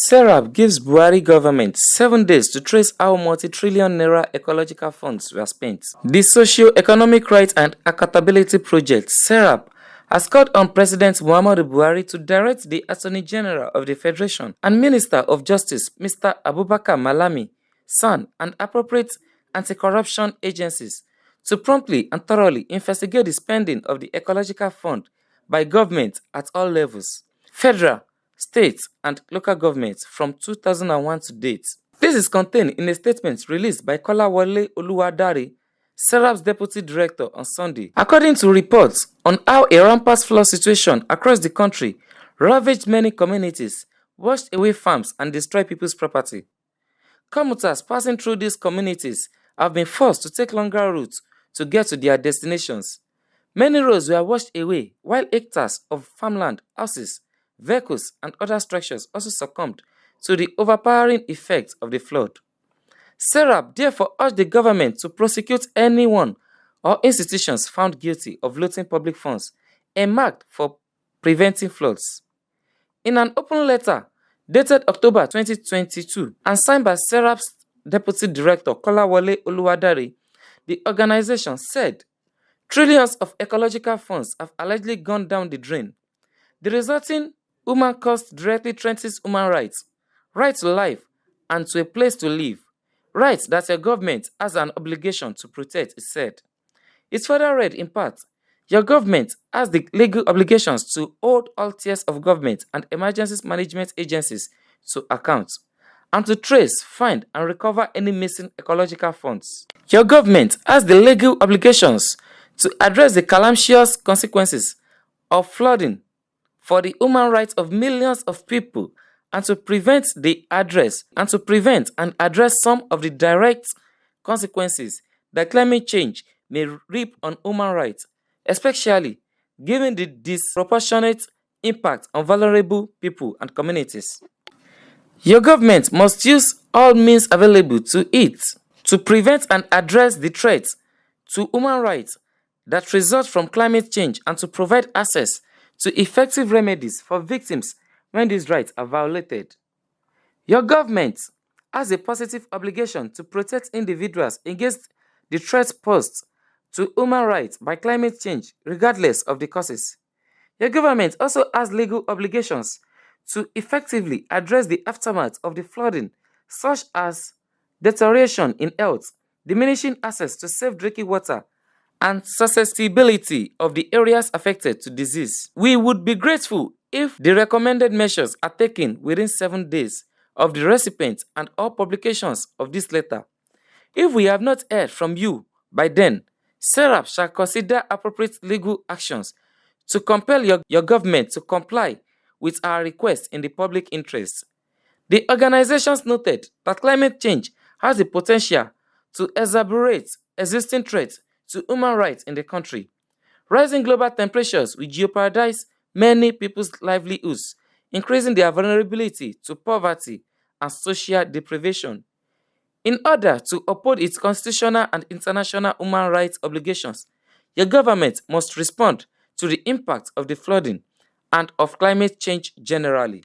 Serap gives Buhari government 7 days to trace how multi-trillion naira ecological funds were spent. The socio-economic rights and accountability project, Serap, has called on President Muhammadu Buhari to direct the Attorney General of the Federation and Minister of Justice, Mr. Abubakar Malami, SAN, and appropriate anti-corruption agencies to promptly and thoroughly investigate the spending of the ecological fund by government at all levels, federal, state, and local governments from 2001 to date. This is contained in a statement released by Kolawole Oluwadare, Serap's deputy director, on Sunday. According to reports on how a rampant flood situation across the country ravaged many communities, washed away farms, and destroyed people's property. Commuters passing through these communities have been forced to take longer routes to get to their destinations. Many roads were washed away, while hectares of farmland, houses, vehicles, and other structures also succumbed to the overpowering effects of the flood. Serap therefore urged the government to prosecute anyone or institutions found guilty of looting public funds earmarked for preventing floods. In an open letter dated October 2022 and signed by Serap's deputy director Kolawole Oluwadare, the organization said trillions of ecological funds have allegedly gone down the drain. The resulting human cost directly threatens human rights, right to life and to a place to live, rights that your government has an obligation to protect, it said. It further read in part, your government has the legal obligations to hold all tiers of government and emergency management agencies to account, and to trace, find, and recover any missing ecological funds. Your government has the legal obligations to address the calamitous consequences of flooding for the human rights of millions of people, and to prevent and address some of the direct consequences that climate change may reap on human rights, especially given the disproportionate impact on vulnerable people and communities. Your government must use all means available to it to prevent and address the threats to human rights that result from climate change, and to provide access to effective remedies for victims when these rights are violated. Your government has a positive obligation to protect individuals against the threats posed to human rights by climate change, regardless of the causes. Your government also has legal obligations to effectively address the aftermath of the flooding, such as deterioration in health, diminishing access to safe drinking water, and susceptibility of the areas affected to disease. We would be grateful if the recommended measures are taken within 7 days of the recipient and all publications of this letter. If we have not heard from you by then, Serap shall consider appropriate legal actions to compel your government to comply with our request in the public interest. The organizations noted that climate change has the potential to exacerbate existing threats to human rights in the country. Rising global temperatures will jeopardize many people's livelihoods, increasing their vulnerability to poverty and social deprivation. In order to uphold its constitutional and international human rights obligations, your government must respond to the impact of the flooding and of climate change generally.